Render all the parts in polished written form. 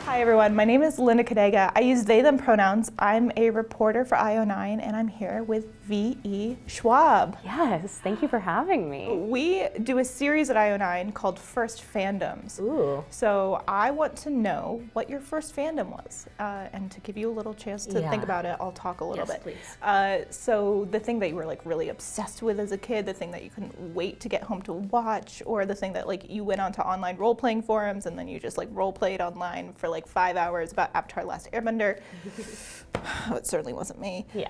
Hi everyone, my name is Linda Cadega. I use they, them pronouns. I'm a reporter for io9 and I'm here with V.E. Schwab. Yes, thank you for having me. We do a series at io9 called First Fandoms. Ooh. So I want to know what your first fandom was. And to give you a little chance to think about it, I'll talk a little bit. Please. So the thing that you were like really obsessed with as a kid, the thing that you couldn't wait to get home to watch, or the thing that like you went onto online role-playing forums and then you just like role-played online for like 5 hours about Avatar: The Last Airbender. Oh, it certainly wasn't me. Yeah.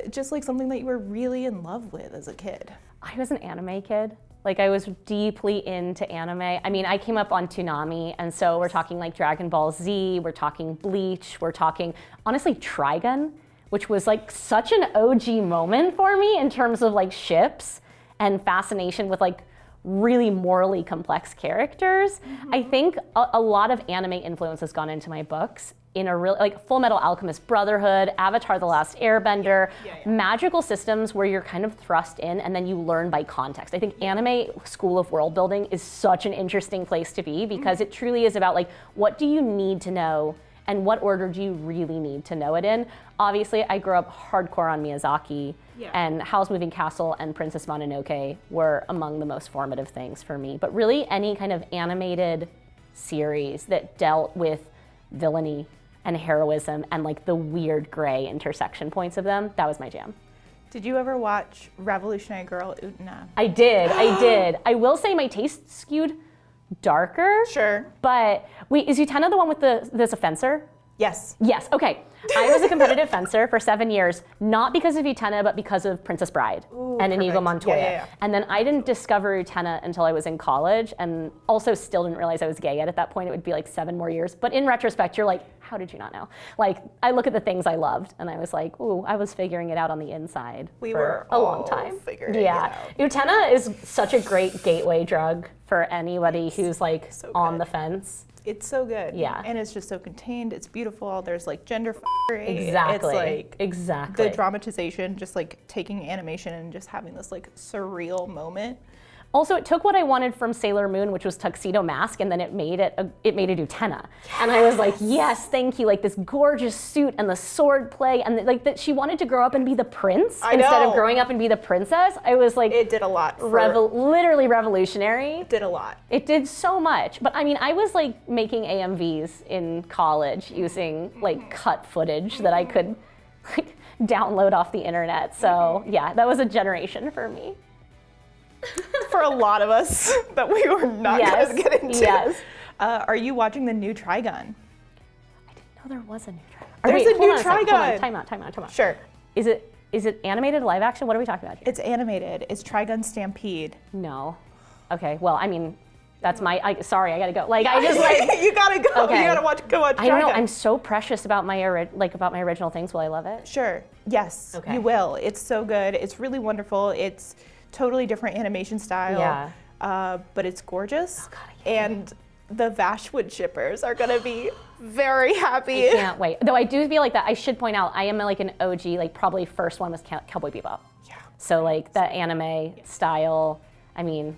Just like something that you were really in love with as a kid. I was an anime kid. Like I was deeply into anime. I mean, I came up on Toonami, and so we're talking like Dragon Ball Z, we're talking Bleach, we're talking, honestly, Trigun, which was like such an OG moment for me in terms of like ships and fascination with like really morally complex characters. I think a lot of anime influence has gone into my books in a real, like Full Metal Alchemist Brotherhood, Avatar: The Last Airbender, magical systems where you're kind of thrust in and then you learn by context. I think anime school of world building is such an interesting place to be because it truly is about like, what do you need to know and what order do you really need to know it in? Obviously, I grew up hardcore on Miyazaki, and Howl's Moving Castle and Princess Mononoke were among the most formative things for me. But really, any kind of animated series that dealt with villainy and heroism and like the weird gray intersection points of them, that was my jam. Did you ever watch Revolutionary Girl Utena? I did. I will say my taste skewed darker. Sure. But wait, is Utena the one with there's a fencer? Yes. Yes, okay. I was a competitive fencer for 7 years, not because of Utena, but because of Princess Bride and Inigo Montoya. And then I didn't discover Utena until I was in college, and also still didn't realize I was gay yet at that point. It would be like 7 more years. But in retrospect, you're like, how did you not know? Like, I look at the things I loved, and I was like, ooh, I was figuring it out on the inside for a long time. Figuring it out. Utena is such a great gateway drug for anybody who's like on the fence. It's so good. Yeah. And it's just so contained. It's beautiful. There's like gender Exactly. It's like the dramatization, just like taking animation and just having this like surreal moment. Also, it took what I wanted from Sailor Moon, which was Tuxedo Mask, and then it made it Utena. And I was like, yes, thank you. Like this gorgeous suit and the sword play, and like that she wanted to grow up and be the prince instead of growing up and be the princess. I was like, it did a lot. Literally revolutionary. It did a lot. It did so much. But I mean, I was like making AMVs in college using like cut footage that I could like download off the internet. So yeah, that was a generation for me. For a lot of us that we were not going to get into. Yes. Are you watching the new Trigun? I didn't know there was a new Trigun. There's a new Trigun. Time out. Sure. Is it animated, live action? What are we talking about here? It's animated. It's Trigun Stampede. No. Okay. Well, I mean, that's sorry, I gotta go. Like I just like you gotta go. Okay. You gotta go watch Trigun. I don't know. I'm so precious about my original things. Will I love it? Sure. Yes. Okay. You will. It's so good. It's really wonderful. It's totally different animation style. Yeah. But it's gorgeous. Oh, God, and the Vashwood shippers are gonna be very happy. I can't wait. Though I do feel like that. I should point out, I am like an OG. Like probably first one was Cowboy Bebop. Yeah. So like that anime style. I mean,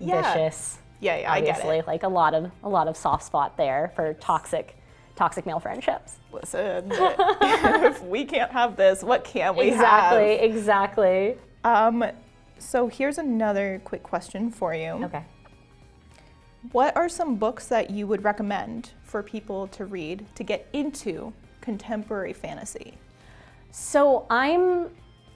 vicious. Yeah, obviously, I get it. Like a lot of soft spot there for toxic male friendships. Listen, if we can't have this, what can we have? Exactly. So here's another quick question for you. Okay. What are some books that you would recommend for people to read to get into contemporary fantasy? So I'm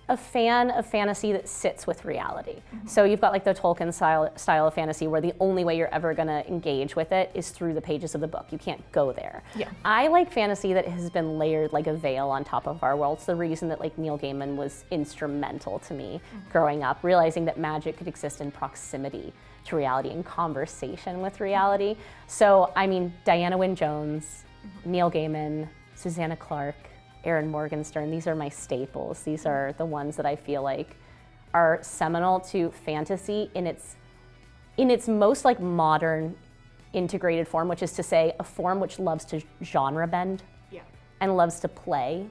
a fan of fantasy that sits with reality. So you've got like the Tolkien style of fantasy where the only way you're ever gonna engage with it is through the pages of the book. You can't go there. Yeah. I like fantasy that has been layered like a veil on top of our world. It's the reason that like Neil Gaiman was instrumental to me growing up, realizing that magic could exist in proximity to reality and conversation with reality. So I mean, Diana Wynne Jones, Neil Gaiman, Susanna Clarke, Erin Morgenstern, these are my staples. These are the ones that I feel like are seminal to fantasy in its most like modern integrated form, which is to say a form which loves to genre bend and loves to play.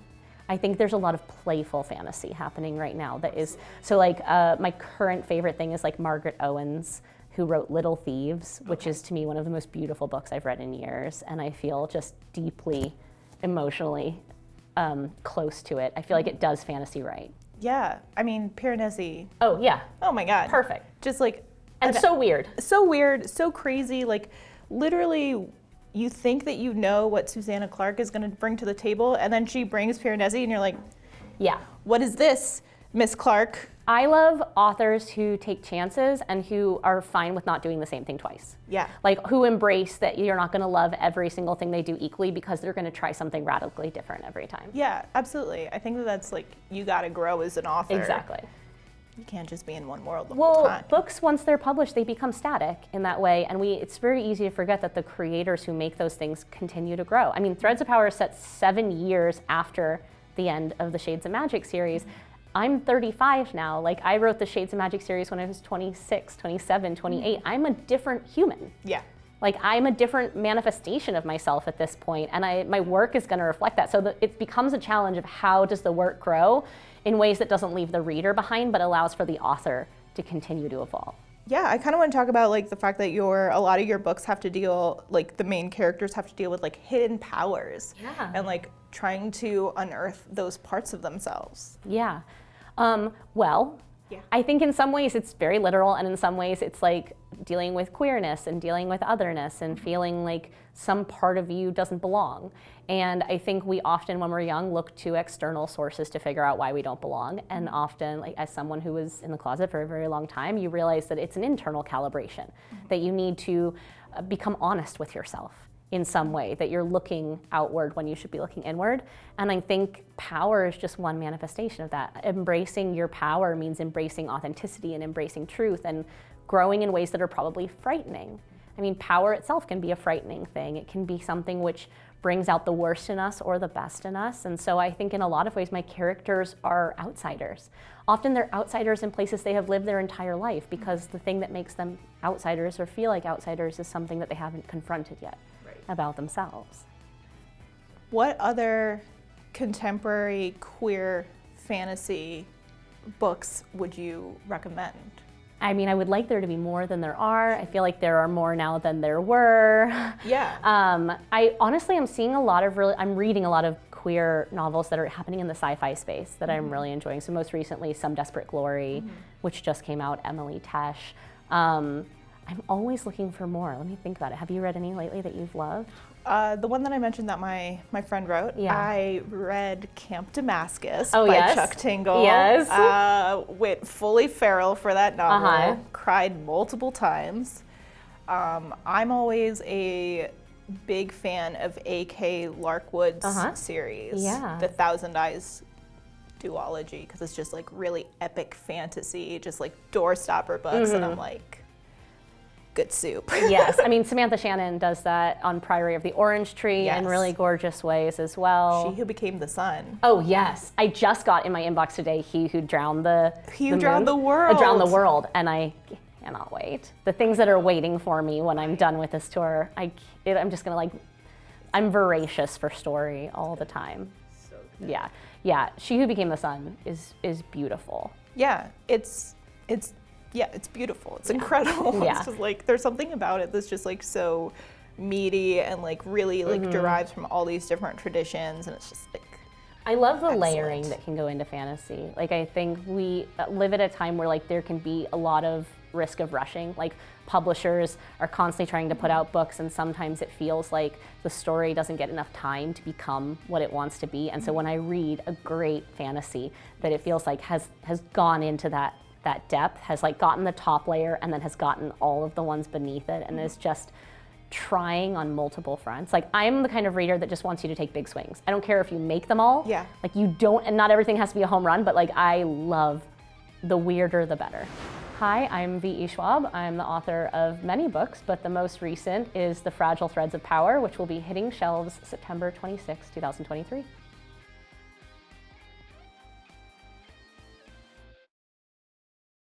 I think there's a lot of playful fantasy happening right now that is, so like my current favorite thing is like Margaret Owens, who wrote Little Thieves, which is to me one of the most beautiful books I've read in years, and I feel just deeply emotionally close to it. I feel like it does fantasy right. Yeah, I mean, Piranesi. Oh yeah. Oh my God. Perfect. Just like. And so weird. So weird, so crazy. Like, literally, you think that you know what Susanna Clark is going to bring to the table, and then she brings Piranesi, and you're like, yeah. What is this, Miss Clark? I love authors who take chances and who are fine with not doing the same thing twice. Yeah. Like who embrace that you're not going to love every single thing they do equally because they're going to try something radically different every time. Yeah, absolutely. I think that that's like, you got to grow as an author. Exactly. You can't just be in one world the whole time. Well, books, once they're published, they become static in that way, and it's very easy to forget that the creators who make those things continue to grow. I mean, Threads of Power is set 7 years after the end of the Shades of Magic series. I'm 35 now. Like, I wrote the Shades of Magic series when I was 26, 27, 28. I'm a different human. Yeah. Like, I'm a different manifestation of myself at this point, and my work is going to reflect that. So it becomes a challenge of how does the work grow in ways that doesn't leave the reader behind, but allows for the author to continue to evolve. Yeah, I kind of want to talk about like the fact that a lot of your books have to deal, like the main characters have to deal with like hidden powers. Yeah. And like trying to unearth those parts of themselves. Yeah. Well, Yeah. I think in some ways it's very literal, and in some ways it's like dealing with queerness and dealing with otherness and feeling like some part of you doesn't belong. And I think we often, when we're young, look to external sources to figure out why we don't belong. And often, like as someone who was in the closet for a very long time, you realize that it's an internal calibration, that you need to become honest with yourself in some way, that you're looking outward when you should be looking inward. And I think power is just one manifestation of that. Embracing your power means embracing authenticity and embracing truth and growing in ways that are probably frightening. I mean, power itself can be a frightening thing. It can be something which brings out the worst in us or the best in us. And so I think in a lot of ways, my characters are outsiders. Often they're outsiders in places they have lived their entire life, because the thing that makes them outsiders or feel like outsiders is something that they haven't confronted yet about themselves. What other contemporary queer fantasy books would you recommend? I mean, I would like there to be more than there are. I feel like there are more now than there were. Yeah. I honestly am seeing I'm reading a lot of queer novels that are happening in the sci-fi space that I'm really enjoying. So most recently, Some Desperate Glory, which just came out, Emily Tesh. I'm always looking for more. Let me think about it. Have you read any lately that you've loved? The one that I mentioned that my friend wrote, Yeah. I read Camp Damascus Oh, by yes. Chuck Tingle. Yes. Went fully feral for that novel. Uh-huh. Cried multiple times. I'm always a big fan of A.K. Larkwood's series, Yeah. The Thousand Eyes duology, because it's just like really epic fantasy, just like doorstopper books, and I'm like, good soup. Yes, I mean, Samantha Shannon does that on Priory of the Orange Tree in Yes. really gorgeous ways as well. She Who Became the Sun. Oh yes, I just got in my inbox today He Who Drowned the Drowned the World. Drowned the World, and I cannot wait. The things that are waiting for me when I'm done with this tour, I'm just gonna I'm voracious for story all the time. So good. Yeah. She Who Became the Sun is beautiful. Yeah, it's beautiful. It's incredible. Yeah. It's just like there's something about it that's just like so meaty and like really like derives from all these different traditions, and it's just like I love the excellent. layering that can go into fantasy. Like I think we live at a time where like there can be a lot of risk of rushing. Like publishers are constantly trying to put out books, and sometimes it feels like the story doesn't get enough time to become what it wants to be. And so when I read a great fantasy that it feels like has gone into that depth, has like gotten the top layer and then has gotten all of the ones beneath it, and is just trying on multiple fronts. Like I'm the kind of reader that just wants you to take big swings. I don't care if you make them all. Yeah. Like you don't, and not everything has to be a home run, but like I love the weirder the better. Hi, I'm V.E. Schwab. I'm the author of many books, but the most recent is The Fragile Threads of Power, which will be hitting shelves September 26, 2023.